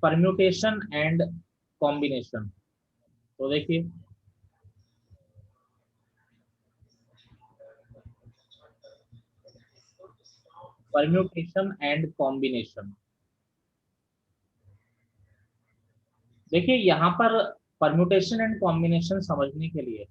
Permutation and combination. तो देखिए, permutation and combination, देखिए यहाँ पर परम्यूटेशन एंड कॉम्बिनेशन समझने के लिए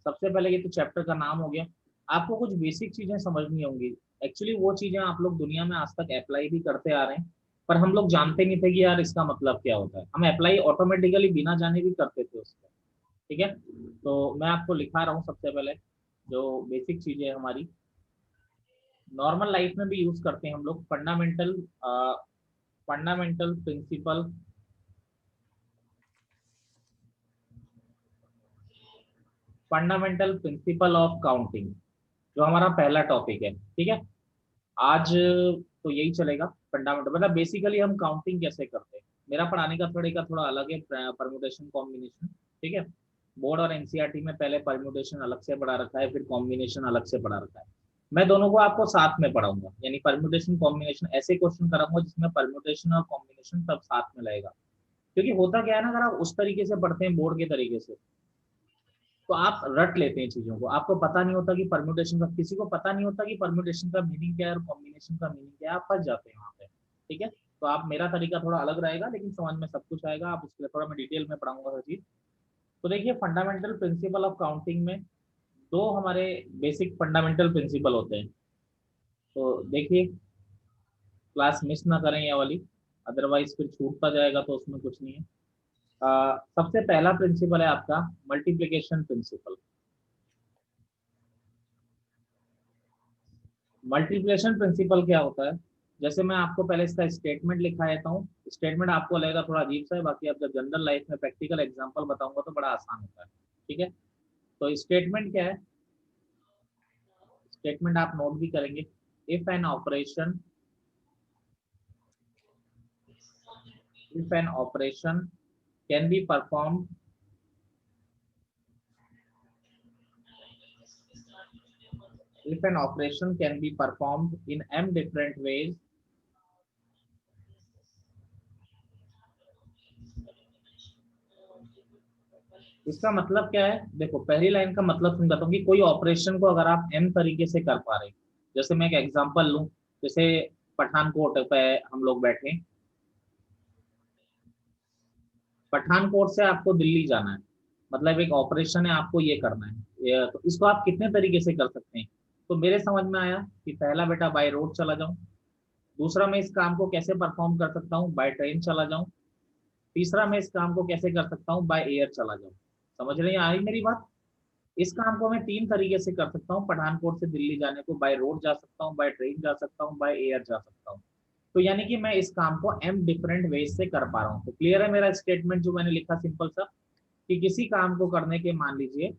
सबसे पहले ये तो चैप्टर का नाम हो गया, आपको कुछ बेसिक चीजें समझनी होंगी। एक्चुअली वो चीजें आप लोग दुनिया में आज तक अप्लाई भी करते आ रहे हैं, पर हम लोग जानते नहीं थे कि यार इसका मतलब क्या होता है। हम अप्लाई ऑटोमेटिकली बिना जाने भी करते थे उसको। ठीक है, तो मैं आपको लिखा रहा हूँ सबसे पहले जो बेसिक चीजें हमारी नॉर्मल लाइफ में भी यूज करते हैं हम लोग। Fundamental fundamental principle, fundamental principle of counting, जो हमारा पहला टॉपिक है। ठीक है, आज तो यही चलेगा। फंडामेंटल मतलब बेसिकली हम काउंटिंग कैसे करते हैं। मेरा पढ़ाने का तरीका थोड़ा अलग है, परम्यूटेशन कॉम्बिनेशन। ठीक है, बोर्ड और एनसीईआरटी में पहले परम्यूटेशन अलग से पढ़ा रखा है, फिर कॉम्बिनेशन अलग से पढ़ा रखा है। मैं दोनों को आपको साथ में पढ़ाऊंगा, यानी परम्यूटेशन कॉम्बिनेशन ऐसे क्वेश्चन कराऊंगा जिसमें परम्यूटेशन और कॉम्बिनेशन सब साथ में लगेगा। क्योंकि होता क्या है ना, अगर आप उस तरीके से पढ़ते हैं बोर्ड के तरीके से, तो आप रट लेते हैं चीजों को, आपको पता नहीं होता कि परम्यूटेशन का, किसी को पता नहीं होता कि परम्यूटेशन का मीनिंग क्या है और कॉम्बिनेशन का मीनिंग क्या है, आप फंस जाते हैं वहां पे। ठीक है, तो आप, मेरा तरीका थोड़ा अलग रहेगा लेकिन समझ में सब कुछ आएगा। आप उसके लिए थोड़ा मैं डिटेल में पढ़ाऊंगा हर चीज। तो देखिए, फंडामेंटल प्रिंसिपल ऑफ काउंटिंग में दो हमारे बेसिक फंडामेंटल प्रिंसिपल होते हैं। तो देखिए, क्लास मिस ना करें ये वाली, अदरवाइज फिर छूटता जाएगा तो उसमें कुछ नहीं है। सबसे पहला प्रिंसिपल है आपका मल्टीप्लिकेशन प्रिंसिपल। मल्टीप्लिकेशन प्रिंसिपल क्या होता है, जैसे मैं आपको पहले इसका स्टेटमेंट लिखा देता हूँ। स्टेटमेंट आपको लगेगा थोड़ा अजीब सा है, बाकी आप जब जनरल लाइफ में प्रैक्टिकल एग्जांपल बताऊंगा तो बड़ा आसान होता है। ठीक है, तो स्टेटमेंट क्या है, स्टेटमेंट आप नोट भी करेंगे। If an operation, if an operation can be perform, if an operation can be performed in m different ways, इसका मतलब क्या है। देखो, पहली लाइन का मतलब समझाता हूँ कि कोई ऑपरेशन को अगर आप एम तरीके से कर पा रहे हैं, जैसे मैं एक एग्जांपल लूं, जैसे पठानकोट पे हम लोग बैठे, पठानकोट से आपको दिल्ली जाना है, मतलब एक ऑपरेशन है, आपको ये करना है। तो इसको आप कितने तरीके से कर सकते हैं। तो मेरे समझ में आया कि पहला बेटा बाय रोड चला जाऊं, दूसरा मैं इस काम को कैसे परफॉर्म कर सकता हूँ, बाय ट्रेन चला जाऊं, तीसरा मैं इस काम को कैसे कर सकता हूँ, बाय एयर चला जाऊं। समझ रहे हैं आ रही मेरी बात। इस काम को मैं तीन तरीके से कर सकता हूँ, पठानकोट से दिल्ली जाने को बाय रोड जा सकता हूँ, बाय ट्रेन जा सकता हूँ, बाय एयर जा सकता हूँ। तो यानी कि मैं इस काम को एम डिफरेंट वेज से कर पा रहा हूँ। तो क्लियर है मेरा स्टेटमेंट जो मैंने लिखा सिंपल सा, कि किसी काम को करने के मान लीजिए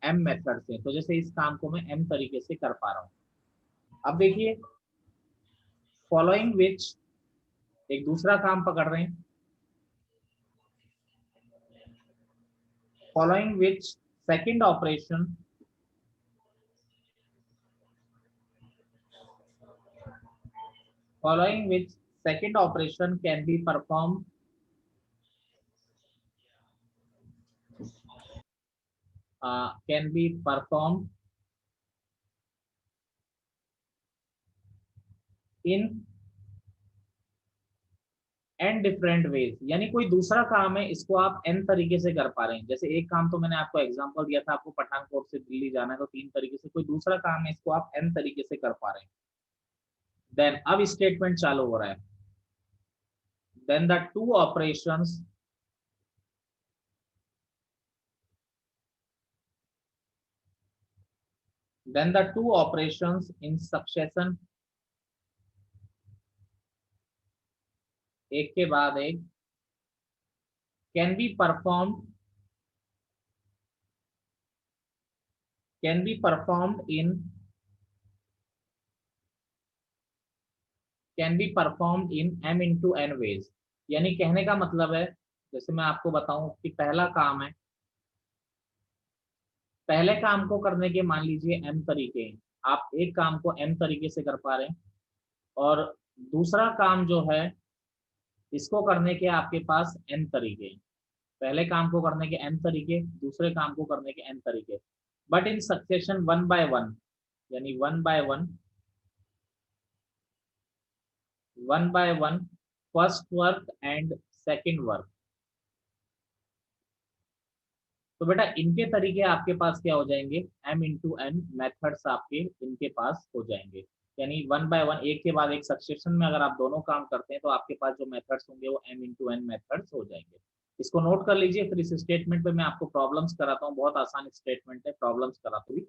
एम मेथड से, तो जैसे इस काम को मैं एम तरीके से कर पा रहा हूँ। अब देखिए, फॉलोइंग विच, एक दूसरा काम पकड़ रहे हैं, following which second operation, following which second operation can be performed, can be performed in n different ways. यानी कोई दूसरा काम है, इसको आप n तरीके से कर पा रहे हैं। जैसे एक काम तो मैंने आपको एग्जांपल दिया था, आपको पठानकोट से दिल्ली जाना है तो तीन तरीके से, कोई दूसरा काम है इसको आप n तरीके से कर पा रहे हैं। देन अब स्टेटमेंट चालू हो रहा है, then the two operations, then the two operations in succession, एक के बाद एक, can be performed, can be performed in, can be perform in m into n ways. यानी कहने का मतलब है, जैसे मैं आपको बताऊं कि पहला काम है, पहले काम को करने के मान लीजिए m तरीके हैं, आप एक काम को m तरीके से कर पा रहे हैं, और दूसरा काम जो है इसको करने के आपके पास n तरीके हैं। पहले काम को करने के n तरीके, दूसरे काम को करने के n तरीके, but in succession one by one, यानी one by one, first work and second work. तो बेटा इनके तरीके आपके पास क्या हो जाएंगे, m इंटू एन मैथड्स आपके इनके पास हो जाएंगे। यानी वन बाय वन, एक के बाद एक सक्सेशन में अगर आप दोनों काम करते हैं तो आपके पास जो मेथड्स होंगे वो m इंटू एन मेथड्स हो जाएंगे। इसको नोट कर लीजिए, फिर इस स्टेटमेंट पे मैं आपको प्रॉब्लम्स कराता हूँ, बहुत आसान स्टेटमेंट है, प्रॉब्लम्स कराता हूँ।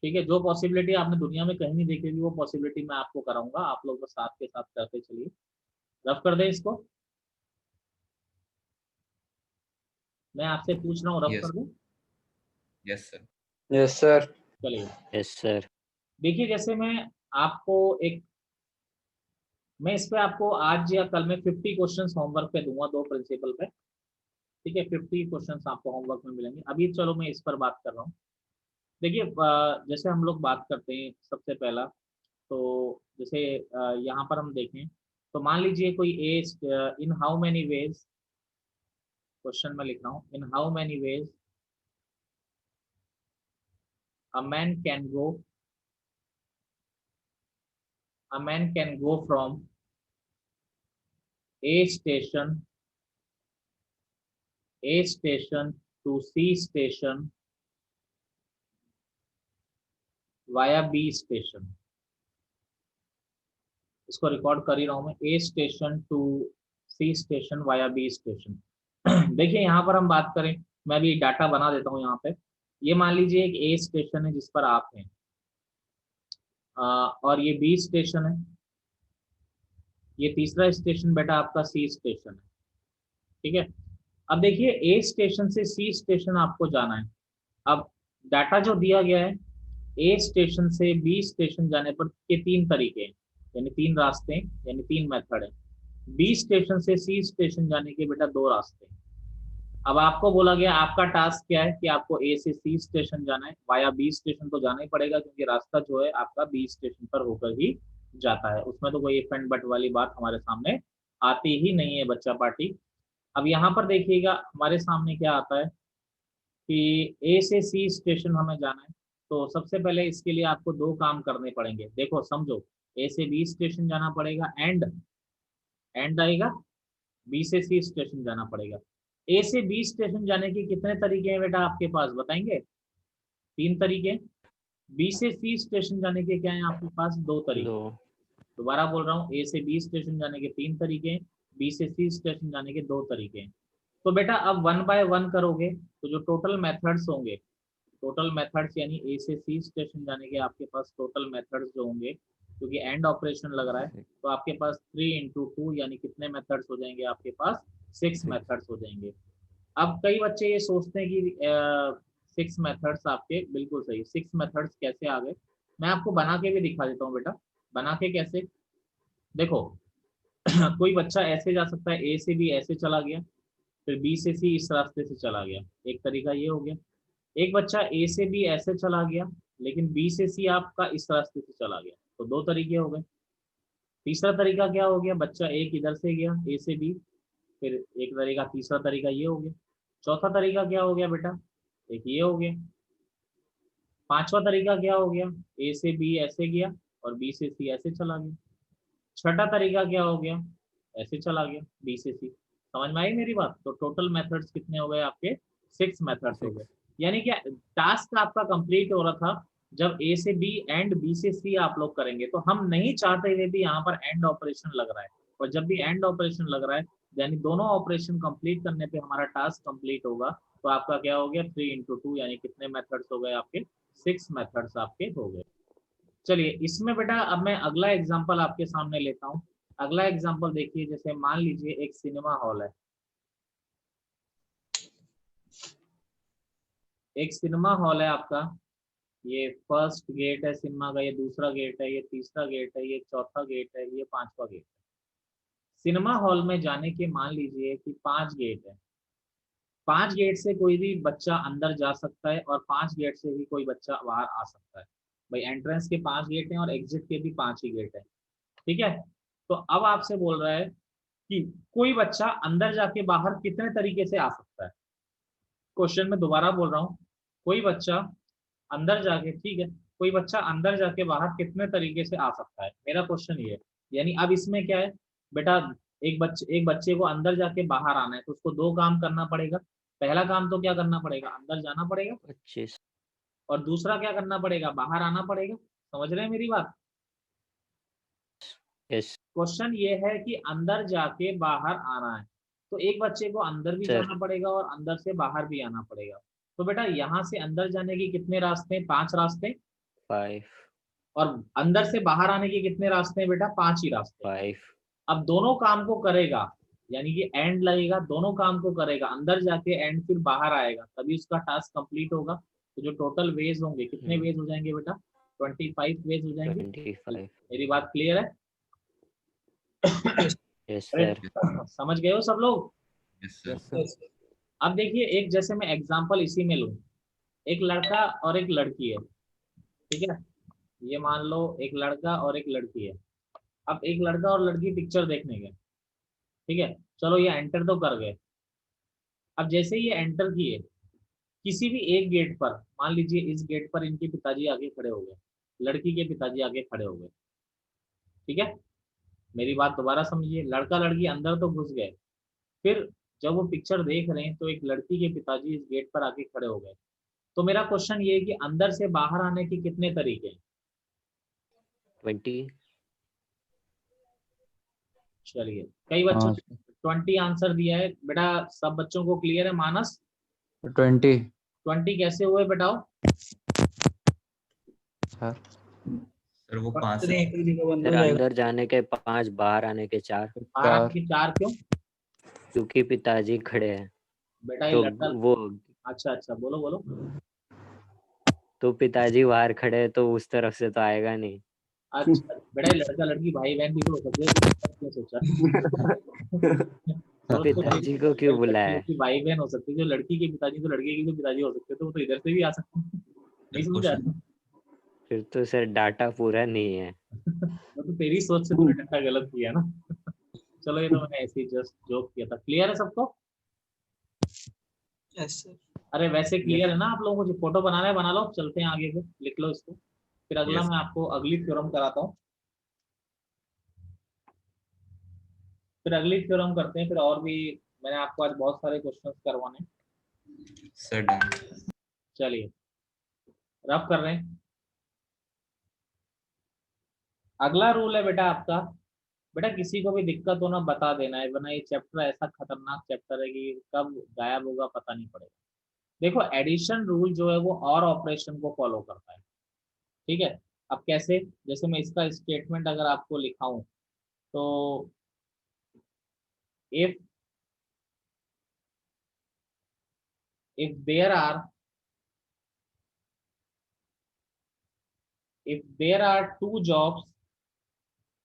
ठीक है, जो पॉसिबिलिटी आपने दुनिया में कहीं नहीं देखी होगी वो पॉसिबिलिटी मैं आपको कराऊंगा, आप लोग बस साथ के साथ करते चलिए। रफ कर दे इसको, मैं आपसे पूछ रहा हूँ, रफ कर यस दूं। Yes sir. Yes sir. चलिए यस सर। देखिए, जैसे मैं आपको एक, मैं इस पे आपको आज या कल में 50 क्वेश्चंस होमवर्क पे दूंगा, दो प्रिंसिपल पे। ठीक है, 50 क्वेश्चंस आपको होमवर्क में मिलेंगे। अभी चलो मैं इस पर बात कर रहा हूँ। देखिए जैसे हम लोग बात करते हैं सबसे पहला, तो जैसे यहाँ पर हम देखें तो मान लीजिए कोई एज, in how many ways, question में लिख रहा हूँ, in how many ways a man can go, a man can go from A station, A station to C station via B station। इसको रिकॉर्ड कर ही रहा हूं मैं, A station to C station via B station. देखिए यहाँ पर हम बात करें, मैं भी डाटा बना देता हूँ यहाँ पे। ये मान लीजिए एक A स्टेशन है जिस पर आप हैं, और ये B स्टेशन है, ये तीसरा स्टेशन बेटा आपका C स्टेशन है। ठीक है, अब देखिए A स्टेशन से C स्टेशन आपको जाना है। अब डाटा जो दिया गया है, ए स्टेशन से बी स्टेशन जाने पर के तीन तरीके हैं, यानी तीन रास्ते हैं, यानी तीन मेथड है। बी स्टेशन से सी स्टेशन जाने के बेटा दो रास्ते हैं। अब आपको बोला गया आपका टास्क क्या है कि आपको ए से सी स्टेशन जाना है, वाया बी स्टेशन तो जाना ही पड़ेगा क्योंकि रास्ता जो है आपका बी स्टेशन पर होकर ही जाता है, उसमें तो कोई इफ एंड बट वाली बात हमारे सामने आती ही नहीं है बच्चा पार्टी। अब यहाँ पर देखिएगा हमारे सामने क्या आता है कि ए से सी स्टेशन हमें जाना है, तो सबसे पहले इसके लिए आपको दो काम करने पड़ेंगे। देखो समझो, ए से बी स्टेशन जाना पड़ेगा, एंड आएगा, बी से सी स्टेशन जाना पड़ेगा। ए से बी स्टेशन जाने के कितने तरीके हैं बेटा आपके पास, बताएंगे? तीन तरीके। बी से सी स्टेशन जाने के क्या है आपके पास, दो तरीके। दोबारा बोल रहा हूँ, ए से बी स्टेशन जाने के तीन तरीके हैं, बी से सी स्टेशन जाने के दो तरीके हैं। तो बेटा अब वन बाय वन करोगे तो जो टोटल मेथड्स होंगे, टोटल मेथड्स यानी ए से सी स्टेशन जाने के आपके पास टोटल मेथड्स जो होंगे, क्योंकि एंड ऑपरेशन लग रहा है तो आपके पास 3 इंटू टू यानी कितने मेथड्स हो जाएंगे आपके पास, 6 मेथड्स हो जाएंगे। अब कई बच्चे ये सोचते हैं कि 6 मेथड्स आपके, बिल्कुल सही, 6 मेथड्स कैसे आ गए, मैं आपको बना के भी दिखा देता हूँ बेटा। बना के कैसे, देखो कोई बच्चा ऐसे जा सकता है, ए से बी ऐसे चला गया, फिर बी से सी इस रास्ते से चला गया, एक तरीका ये हो गया। एक बच्चा ए से बी ऐसे चला गया लेकिन बी से सी आपका इस रास्ते से चला गया, तो दो तरीके हो गए। तीसरा तरीका क्या हो गया, बच्चा एक इधर से गया ए से बी, फिर एक तरीका, तीसरा तरीका ये हो गया। चौथा तरीका क्या हो गया बेटा, एक ये हो गया। पांचवा तरीका क्या हो गया, ए से बी ऐसे गया और बी से सी ऐसे चला गया। छठा तरीका क्या हो गया, ऐसे चला गया बी से सी। समझ में आई मेरी बात? तो टोटल मेथड्स कितने हो गए आपके, 6 मेथड्स हो गए। यानी क्या टास्क आपका कंप्लीट हो रहा था जब ए से बी एंड बी से सी आप लोग करेंगे, तो हम नहीं चाहते हुए भी यहाँ पर एंड ऑपरेशन लग रहा है, और जब भी एंड ऑपरेशन लग रहा है यानी दोनों ऑपरेशन कंप्लीट करने पे हमारा टास्क कंप्लीट होगा, तो आपका क्या हो गया, 3 इंटू टू यानी कितने मेथड्स हो गए आपके, 6 मेथड्स आपके हो गए। चलिए इसमें बेटा अब मैं अगला एग्जांपल आपके सामने लेता हूँ। अगला एग्जांपल देखिए, जैसे मान लीजिए एक सिनेमा हॉल है, एक सिनेमा हॉल है आपका, ये फर्स्ट गेट है सिनेमा का, ये दूसरा गेट है, ये तीसरा गेट है, ये चौथा गेट है, ये पांचवा गेट है। सिनेमा हॉल में जाने के मान लीजिए कि 5 गेट है, 5 गेट से कोई भी बच्चा अंदर जा सकता है और 5 गेट से भी कोई बच्चा बाहर आ सकता है। भाई एंट्रेंस के 5 गेट हैं और एग्जिट के भी 5 ही गेट है, ठीक है। तो अब आपसे बोल रहा है कि कोई बच्चा अंदर जाके बाहर कितने तरीके से आ सकता है। क्वेश्चन में दोबारा बोल रहा हूँ, कोई बच्चा अंदर जाके, ठीक है, कोई बच्चा अंदर जाके बाहर कितने तरीके से आ सकता है, मेरा क्वेश्चन ये है। यानी अब इसमें क्या है बेटा, एक बच्चे को अंदर जाके बाहर आना है तो उसको दो काम करना पड़ेगा। पहला काम तो क्या करना पड़ेगा, अंदर जाना पड़ेगा, 25। और दूसरा क्या करना पड़ेगा, बाहर आना पड़ेगा। समझ रहे हैं मेरी बात? यस क्वेश्चन ये है कि अंदर जाके बाहर आना है, तो एक बच्चे को अंदर भी सर। जाना पड़ेगा और अंदर से बाहर भी आना पड़ेगा। तो बेटा यहाँ से अंदर जाने के कितने रास्ते हैं, 5 रास्ते। 5 और अंदर से बाहर आने के कितने रास्ते हैं बेटा, 5 ही रास्ते हैं। 5। अब दोनों काम को करेगा, यानी कि एंड लगेगा, दोनों काम को करेगा, अंदर जाके एंड फिर बाहर आएगा, तभी उसका टास्क कंप्लीट होगा। तो जो टोटल वेज होंगे, कितने वेज हो जाएंगे बेटा, 25 वेज हो जाएंगे। 25। मेरी बात क्लियर है? यस अरे सर। समझ गए हो सब लोग? Yes sir. Yes sir. अब देखिए, एक जैसे मैं एग्जांपल इसी में लूं, एक लड़का और एक लड़की है, ठीक है, ये मान लो एक लड़का और एक लड़की है। अब एक लड़का और लड़की पिक्चर देखने गए, ठीक है, चलो ये एंटर तो कर गए। अब जैसे ही ये एंटर किए, किसी भी एक गेट पर, मान लीजिए इस गेट पर इनके पिताजी आगे खड़े हो गए, लड़की के पिताजी आगे खड़े हो गए, ठीक है। मेरी बात दोबारा समझिए, लड़का लड़की अंदर तो घुस गए, फिर जब वो पिक्चर देख रहे हैं तो एक लड़की के पिताजी इस गेट पर आके खड़े हो गए। तो मेरा क्वेश्चन ये है कि अंदर से बाहर आने के कितने तरीके हैं? 20। चलिए, कई बच्चों ने 20 आंसर दिया है बेटा। सब बच्चों को क्लियर है? मानस 20 20 कैसे हुए बताओ? सर। सर वो 5 सर एक जगह बंद सर हो जाएगा। अंदर जाने के 5, बाहर आने के 4, बाहर आने के 4 क्यों? क्योंकि पिताजी खड़े हैं। बेटा ये तो लड़का, वो अच्छा अच्छा, बोलो बोलो। तो पिताजी बाहर खड़े हैं तो उस तरफ से तो आएगा नहीं। अच्छा बेटा, ये लड़का लड़की भाई बहन भी तो हो सकते हैं, तुमने क्यों सोचा? तो सोच तो पिताजी को क्यों लड़की बुलाया? लड़की भाई बहन हो सकती है, जो लड़की के पिताजी तो लड़के के भी पिताजी हो सकते हैं, तो वो तो इधर से भी आ सकते हैं। नहीं समझा? क्वेश्चन। फिर तो सर डाटा पूरा नहीं है। वो तो तेरी सोच से तूने डंडा गलत किया ना। चलो, ये तो मैंने ऐसे ही जस्ट जोक किया था। क्लियर है सबको? Yes sir. अरे वैसे क्लियर है ना आप लोगों को? जो फोटो बनाना है बना लो, चलते हैं आगे से, लिख लो इसको, फिर अगला यस मैं आपको अगली थ्योरम कराता हूँ। फिर अगली थ्योरम करते हैं, फिर और भी मैंने आपको आज बहुत सारे क्वेश्चंस करवाने हैं। Sir done. चलिए, रब कर रहे हैं। अगला रूल है बेटा आपका, बेटा किसी को भी दिक्कत हो ना बता देना है, वरना ये चैप्टर ऐसा खतरनाक चैप्टर है कि कब गायब होगा पता नहीं पड़ेगा। देखो, एडिशन रूल जो है वो और ऑपरेशन को फॉलो करता है, ठीक है। अब कैसे? जैसे मैं इसका स्टेटमेंट अगर आपको लिखाऊं, तो if if there are if there are two jobs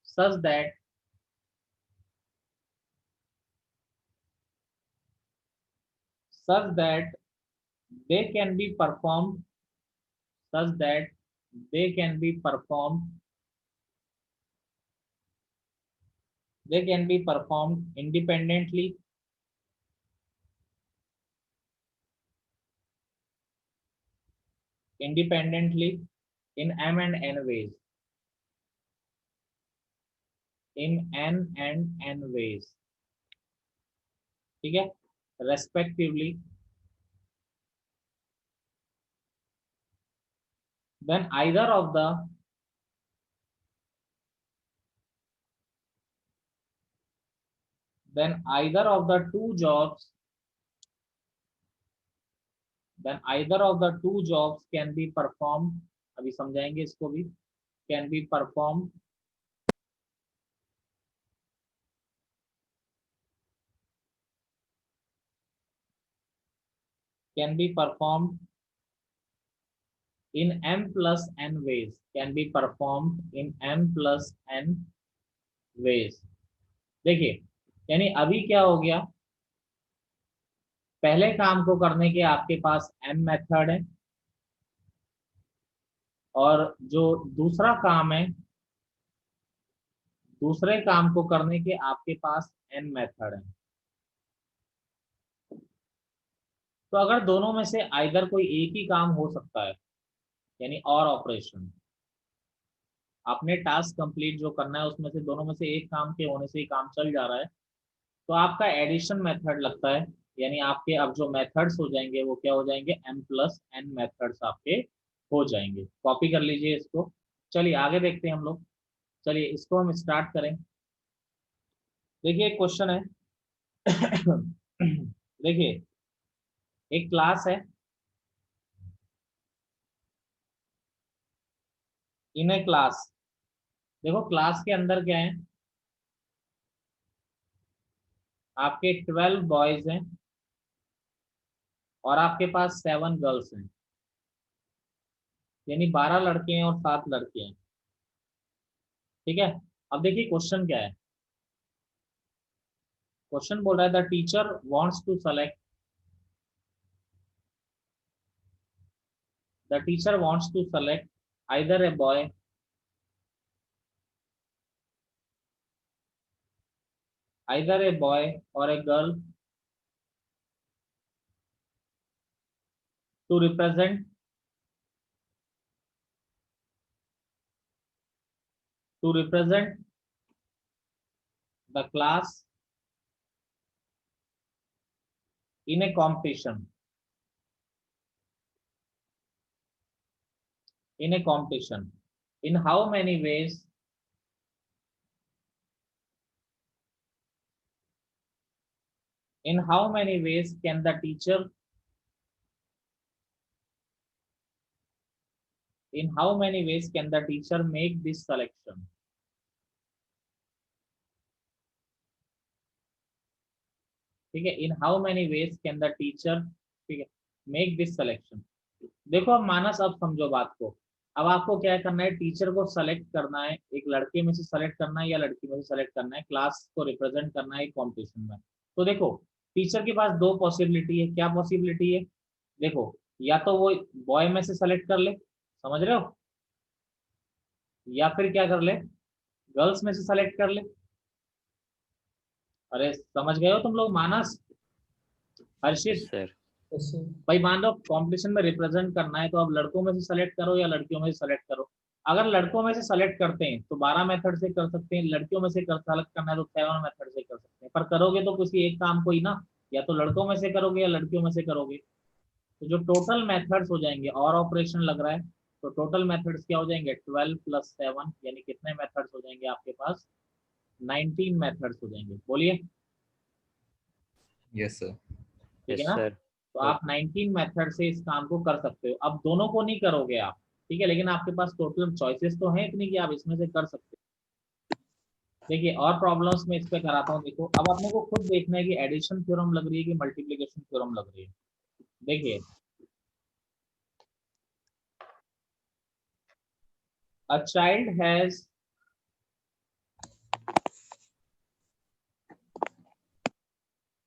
such that such that they can be performed such that they can be performed they can be performed independently in m and n ways, in n ways, ठीक है, respectively, then either of the two jobs then either of the two jobs can be performed, अभी समझाएंगे इसको भी, can be performed in m plus n ways, can be performed in m plus n ways। देखिए, यानी अभी क्या हो गया, पहले काम को करने के आपके पास m मेथड है, और जो दूसरा काम है दूसरे काम को करने के आपके पास n मेथड है। तो अगर दोनों में से आइदर कोई एक ही काम हो सकता है, यानी और ऑपरेशन, आपने टास्क कंप्लीट जो करना है उसमें से दोनों में से एक काम के होने से ही काम चल जा रहा है, तो आपका एडिशन मेथड लगता है। यानी आपके अब जो मेथड्स हो जाएंगे वो क्या हो जाएंगे, m+n मेथड्स आपके हो जाएंगे। कॉपी कर लीजिए इसको। चलिए आगे देखते हैं हम लोग। चलिए इसको हम स्टार्ट करें। देखिए एक क्वेश्चन है। देखिए एक क्लास है, इन ए क्लास। देखो क्लास के अंदर क्या है, आपके 12 बॉयज हैं और आपके पास 7 गर्ल्स हैं, यानी 12 लड़के हैं और 7 लड़के हैं। ठीक है। अब देखिए क्वेश्चन क्या है। क्वेश्चन बोल रहा है the teacher wants to select, the teacher wants to select either a boy, either a boy or a girl to represent the class in a competition, in a competition. In how many ways, in how many ways can the teacher, in how many ways can the teacher make this selection? ठीक है, इन how many veg can the teacher, ठीक है, make this selection. देखो अब मानस, अब समझो बात को। अब आपको क्या करना है, टीचर को सेलेक्ट करना है, एक लड़के में से सेलेक्ट करना है या लड़की में से सेलेक्ट करना है, क्लास को रिप्रेजेंट करना है एक कॉम्पिटिशन में। तो देखो टीचर के पास दो पॉसिबिलिटी है। क्या पॉसिबिलिटी है, देखो या तो वो बॉय में से सेलेक्ट कर ले, समझ रहे हो, या फिर क्या कर ले, गर्ल्स में से सेलेक्ट कर ले। अरे समझ गए हो तुम लोग, मानस, हर्षित। सर भाई मान लो कॉम्पिटिशन में रिप्रेजेंट करना है, तो अब लड़कों में से सेलेक्ट करो या लड़कियों में से सेलेक्ट करो। अगर लड़कों में से सेलेक्ट करते हैं तो 12 मेथड से कर सकते हैं, लड़कियों में से सेलेक्ट करना है तो 7 मेथड से कर सकते हैं। पर करोगे तो किसी एक काम को ही ना, या तो लड़कों में से करोगे या लड़कियों में से करोगे। तो जो टोटल मेथड्स हो जाएंगे, और ऑपरेशन लग रहा है, तो टोटल मेथड्स क्या हो जाएंगे, 12 + 7, यानी कितने मेथड्स हो जाएंगे आपके पास, 19 मेथड्स हो जाएंगे। बोलिए, यस सर। ठीक है यस ना। सर। तो आप 19 मेथड से इस काम को कर सकते हो। अब दोनों को नहीं करोगे आप, ठीक है, लेकिन आपके पास टोटल चॉइसेस तो हैं इतनी कि आप इसमें से कर सकते हो। देखिए और प्रॉब्लम्स में इस पे कराता हूँ। देखो अब अपने को खुद देखना है कि एडिशन थ्योरम लग रही है कि मल्टीप्लिकेशन थ्योरम लग रही है। देखिए a child has,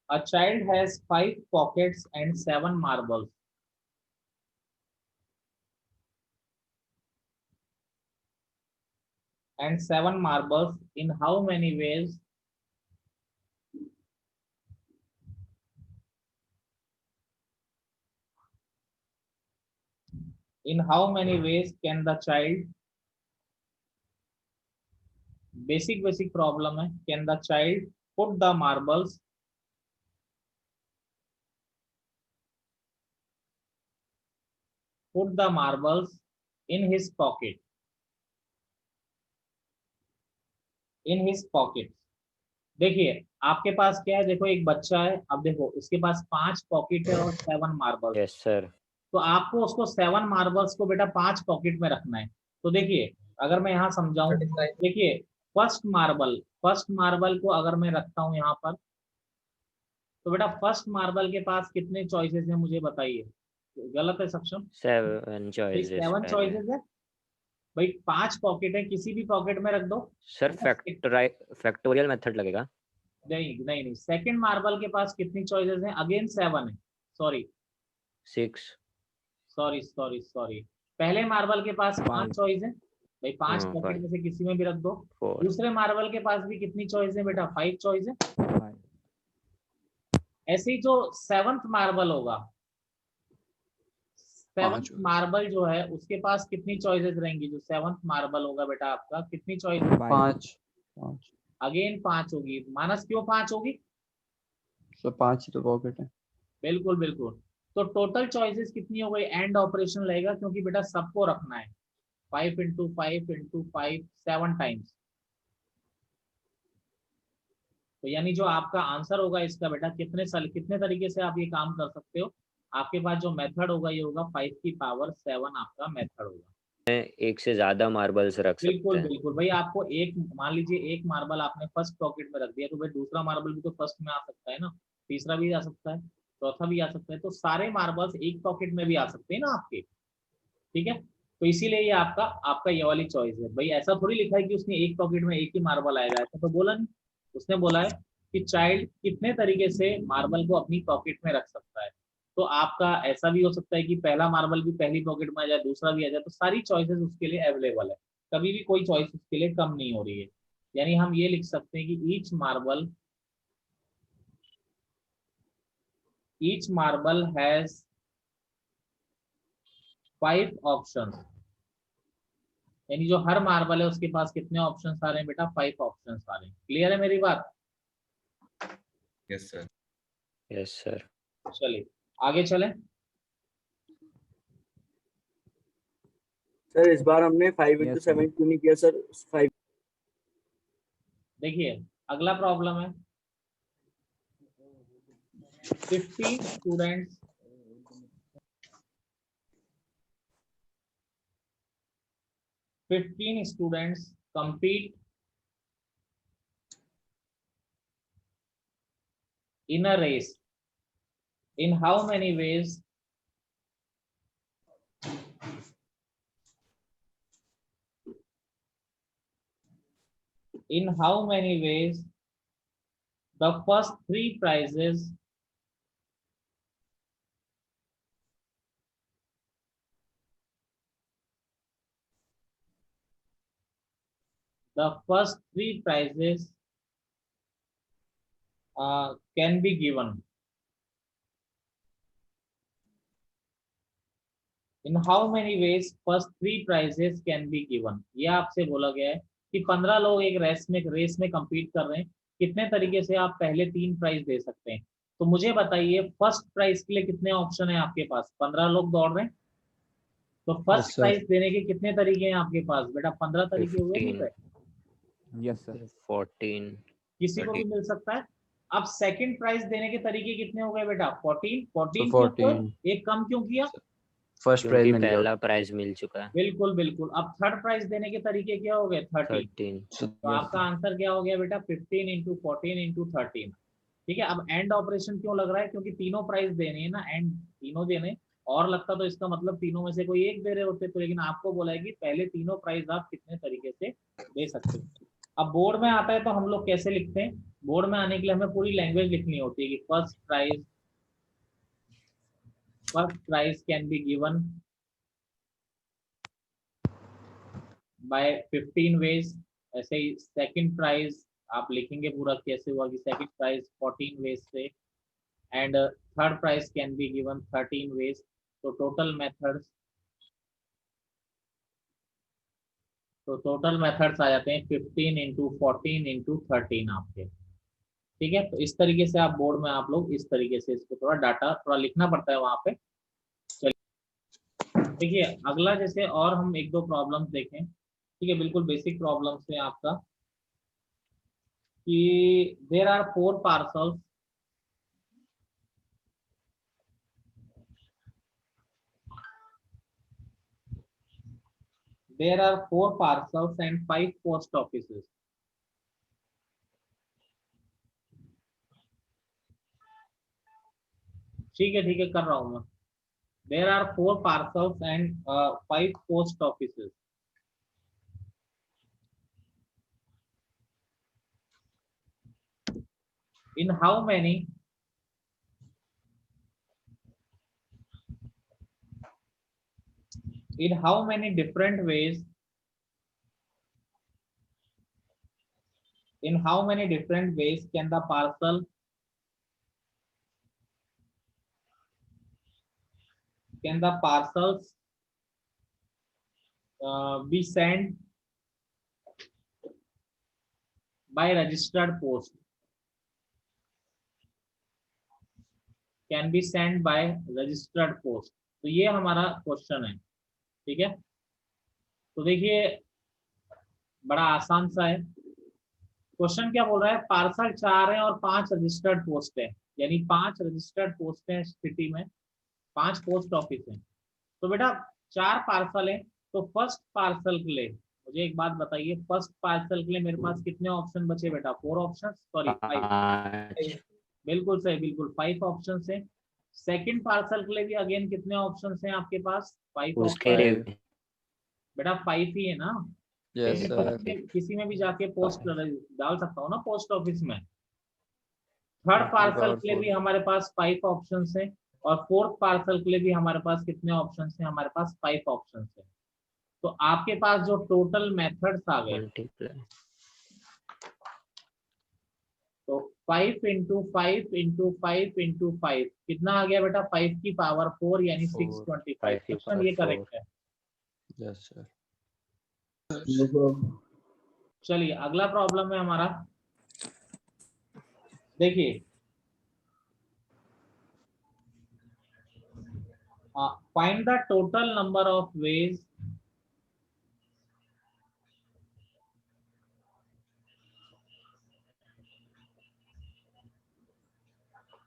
a child has 5 pockets and 7 marbles. And 7 marbles in how many ways? In how many ways can the child, basic problem है, can the child put the marbles, put the marbles in his pocket, in his pocket। देखिए आपके पास क्या है, देखो एक बच्चा है, अब देखो इसके पास 5 पॉकेट है और 7 मार्बल्स। Yes sir. तो आपको उसको 7 मार्बल्स को बेटा 5 पॉकेट में रखना है। तो देखिए अगर मैं यहाँ समझाऊं, देखिए फर्स्ट मार्बल को अगर मैं रखता हूँ यहाँ पर, तो बेटा फर्स्ट मार्बल के पास कितने चॉइसेस हैं मुझे बताइए। गलत है सक्षम, 7 चॉइसेस 7 पहले। चॉइसेस है भाई, 5 पॉकेट है, किसी भी पॉकेट में रख दो। सर फैक्टोरियल मेथड लगेगा। नहीं नहीं नहीं, सेकंड मार्बल के पास कितनी चॉइसेस हैं, अगेन 7 है, सॉरी 6 सॉरी सॉरी सॉरी। पहले मार्बल के पास 5 5 चॉइस है, भाई 5 हाँ, पॉकेट five. में से किसी में भी रख दो। 4. दूसरे मार्बल के पास भी कितनी चॉइस है बेटा, 5 चॉइस है। ऐसे ही जो 7th मार्बल होगा, 7th मार्बल जो है उसके पास कितनी चॉइसेस रहेंगी, जो 7th मार्बल होगा बेटा आपका, कितनी चॉइस? 5 अगेन 5 होगी। मानस क्यों 5 होगी? तो 5 ही तो पॉकेट है। बिल्कुल बिल्कुल। तो टोटल चॉइसेस कितनी हो गई, एंड ऑपरेशन रहेगा, क्योंकि बेटा सबको रखना है 5 इंटू 5 इंटू 5 7 टाइम्स। तो यानी जो आपका आंसर होगा इसका बेटा, कितने तरीके से आप ये काम कर सकते हो, आपके पास जो मेथड होगा ये होगा 5 की पावर 7 आपका मेथड होगा। एक से ज्यादा मार्बल्स रख सकते बिल्कुल हैं। बिल्कुल भाई, आपको एक, मान लीजिए एक मार्बल आपने फर्स्ट पॉकेट में रख दिया, तो भाई दूसरा मार्बल भी तो फर्स्ट में आ सकता है ना, तीसरा भी आ सकता है, चौथा भी आ सकता है, तो सारे मार्बल्स एक पॉकेट में भी आ सकते हैं ना आपके। ठीक है, तो इसीलिए ये आपका आपका ये वाली चॉइस है भाई। ऐसा थोड़ी लिखा है कि उसने एक पॉकेट में एक ही मार्बल आएगा, ऐसा तो बोला नहीं। उसने बोला है कि चाइल्ड कितने तरीके से मार्बल को अपनी पॉकेट में रख सकता है। तो आपका ऐसा भी हो सकता है कि पहला मार्बल भी पहली पॉकेट में आ जाए, दूसरा भी आ जाए, तो सारी चॉइसेस उसके लिए अवेलेबल है, कभी भी कोई चॉइस उसके लिए कम नहीं हो रही है। यानी हम ये लिख सकते हैं कि ईच मार्बल हैज 5 ऑप्शंस। यानी जो हर मार्बल है उसके पास कितने ऑप्शंस आ रहे हैं बेटा, 5 ऑप्शंस आ रहे हैं। क्लियर है मेरी बात? Yes sir. Yes sir. चलिए आगे चलें। सर इस बार हमने 5 इंटू 7 क्यों नहीं किया सर? 5 देखिए अगला प्रॉब्लम है, 15 students compete in a race. In how many ways? In how many ways the first 3 prizes can be given? In how many ways first 3 prizes can be given? ये आपसे बोला गया है कि 15 लोग एक रेस में compete कर रहे हैं, कितने तरीके से आप पहले 3 प्राइज दे सकते हैं। तो मुझे बताइए फर्स्ट प्राइज के लिए कितने ऑप्शन है आपके पास, 15 लोग दौड़ रहे हैं, तो फर्स्ट प्राइज देने के कितने तरीके हैं आपके पास बेटा, 15 तरीके हुए नहीं पे? Yes sir. 14. किसी को भी मिल सकता है। अब सेकंड प्राइज देने के तरीके कितने हो गए बेटा, 14 14 क्यों, एक कम क्यों किया? फर्स्ट प्राइज क्योंकि मिल गया। पहला प्राइज मिल चुका है। बिल्कुल बिल्कुल। अब थर्ड प्राइज देने के तरीके क्या हो गए, 13। 13. तो आपका आंसर क्या हो गया बेटा, 15 इंटू 14 इंटू 13। ठीक है, अब एंड ऑपरेशन क्यों लग रहा है, क्योंकि तीनों प्राइस देने हैं ना, एंड तीनों देने, और लगता तो इसका मतलब तीनों में से कोई एक दे रहे होते, तो लेकिन आपको बोला है कि पहले तीनों प्राइस आप कितने तरीके से दे सकते हो। अब बोर्ड में आता है तो हम लोग कैसे लिखते हैं, बोर्ड में आने के लिए हमें पूरी लैंग्वेज लिखनी होती है कि first prize can be given by 15 ways. ऐसे ही सेकंड प्राइज आप लिखेंगे पूरा कैसे हुआ कि सेकंड प्राइज 14 वेज से, and third prize can be given 13 ways. तो टोटल मेथड्स आ जाते हैं 15 इंटू 14 इंटू 13 आपके। ठीक है, तो इस तरीके से आप बोर्ड में आप लोग इस तरीके से इसको थोड़ा डाटा थोड़ा लिखना पड़ता है वहां पे। चलिए देखिए अगला, जैसे और हम एक दो प्रॉब्लम्स देखें। ठीक है, बिल्कुल बेसिक प्रॉब्लम्स है आपका कि there are 4 parcels and 5 post offices. ठीक है कर रहा हूं मैं। There are 4 parcels and 5 post offices. In how many different ways In how many different ways can the parcels be sent by registered post? Can be sent by registered post. तो ये हमारा question है, ठीक है। तो देखिए बड़ा आसान सा है क्वेश्चन। क्या बोल रहा है, पार्सल 4 है और 5 रजिस्टर्ड पोस्ट है, यानी 5 रजिस्टर्ड पोस्ट है सिटी में, 5 पोस्ट ऑफिस है। तो बेटा 4 पार्सल है, तो फर्स्ट पार्सल के लिए मुझे एक बात बताइए, फर्स्ट पार्सल के लिए मेरे पास कितने ऑप्शन बचे बेटा? 4 ऑप्शन, सॉरी 5। बिल्कुल सही, बिल्कुल 5 ऑप्शन है। सेकंड पार्सल के लिए भी अगेन कितने ऑप्शन हैं आपके पास? 5 उसके ऑप्शन। लिए बेटा 5 ही है ना? Yes sir. किसी में भी जाके पोस्ट डाल सकता हूँ ना पोस्ट ऑफिस में। थर्ड पार्सल के लिए भी हमारे पास 5 ऑप्शन है, और फोर्थ पार्सल के लिए भी हमारे पास कितने ऑप्शन है? हमारे पास 5 ऑप्शन है। तो आपके पास जो टोटल मेथड्स आ गए, मल्टीप्लाई, तो 5 इंटू 5 इंटू 5 इंटू 5 कितना आ गया बेटा? 5 की पावर 4 यानी 625। क्वेश्चन ये करेक्ट है। Yes sir. चलिए अगला प्रॉब्लम है हमारा, देखिए find the total number of ways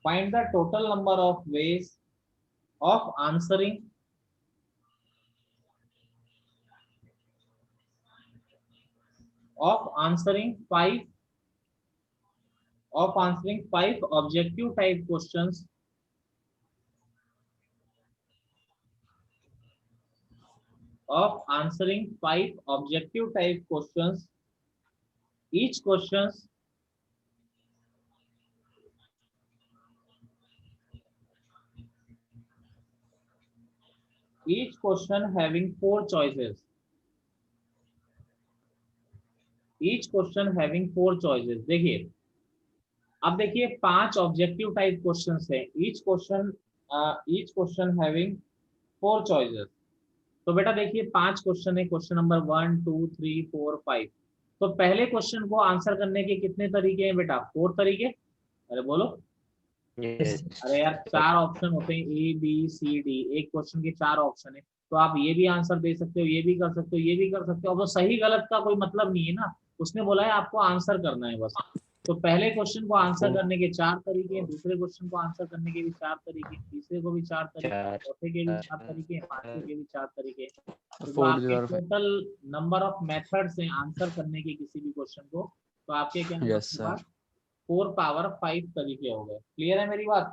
find the total number of ways of answering 5 objective type questions each question having 4 choices. देखिए अब देखिए 5 ऑब्जेक्टिव टाइप क्वेश्चंस है, ईच क्वेश्चन हैविंग 4 चॉइसेस। तो बेटा देखिए 5 क्वेश्चन है, क्वेश्चन नंबर 1 2 3 4 5। तो पहले क्वेश्चन को आंसर करने के कितने तरीके हैं बेटा? 4 तरीके। अरे बोलो, अरे यार 4 ऑप्शन होते हैं, ए बी सी डी, एक क्वेश्चन के 4 ऑप्शन है। तो आप ये भी आंसर दे सकते हो, ये भी कर सकते हो, ये भी कर सकते हो। अब वो सही गलत का कोई मतलब नहीं है ना, उसने बोला है आपको आंसर करना है बस। तो पहले क्वेश्चन को आंसर करने के 4 तरीके हैं, दूसरे क्वेश्चन को आंसर करने के भी 4 तरीके हैं, तीसरे को भी 4 तरीके, चौथे के भी 4 तरीके, पांचवे के भी 4 तरीके। तो आपके टोटल नंबर ऑफ मेथड्स हैं आंसर करने के किसी भी क्वेश्चन को। तो आपके क्या यस सर। 4 पावर 5 तरीके हो गए। क्लियर है मेरी बात?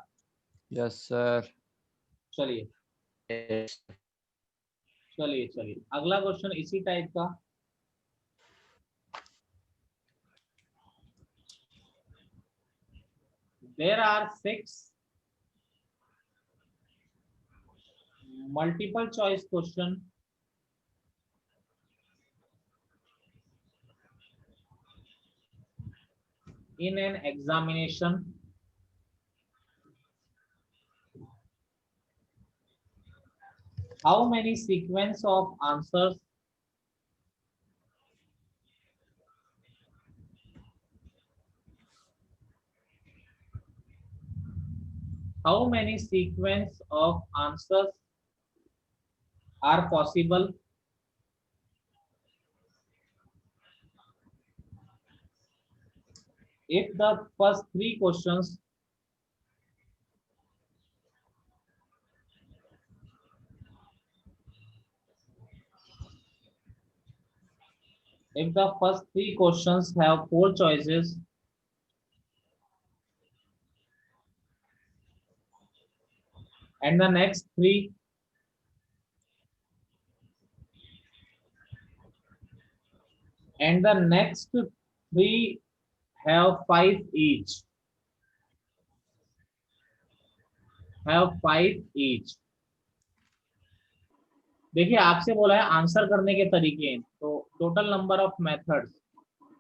Yes sir. चलिए अगला क्वेश्चन इसी टाइप का। There are 6 multiple choice question in an examination. How many sequence of answers are possible if the first 3 questions have 4 choices and the next 3 have 5 each. देखिए आपसे बोला है आंसर करने के तरीके हैं, तो total number of methods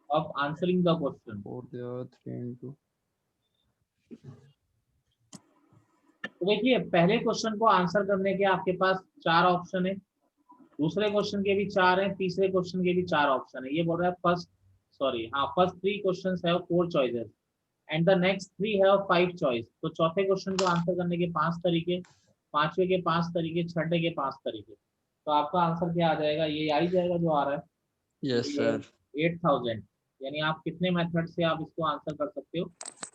of answering the question. 4 there, 3 into. तो देखिए पहले क्वेश्चन को आंसर करने के आपके पास 4 ऑप्शन है, दूसरे क्वेश्चन के भी 4 हैं, तीसरे क्वेश्चन के भी 4 ऑप्शन है। ये बोल रहा है first 3 questions have 4 choices and the next 3 have 5 choice. तो चौथे क्वेश्चन को आंसर करने के 5 तरीके, पांचवे के 5 तरीके, छठे के 5 तरीके। तो आपका आंसर क्या आ जाएगा, ये आ ही जाएगा जो आ रहा है। Yes, sir. 8000, यानी आप कितने मेथड से आप इसको आंसर कर सकते हो,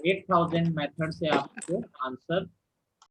8000 मेथड से आप इसको आंसर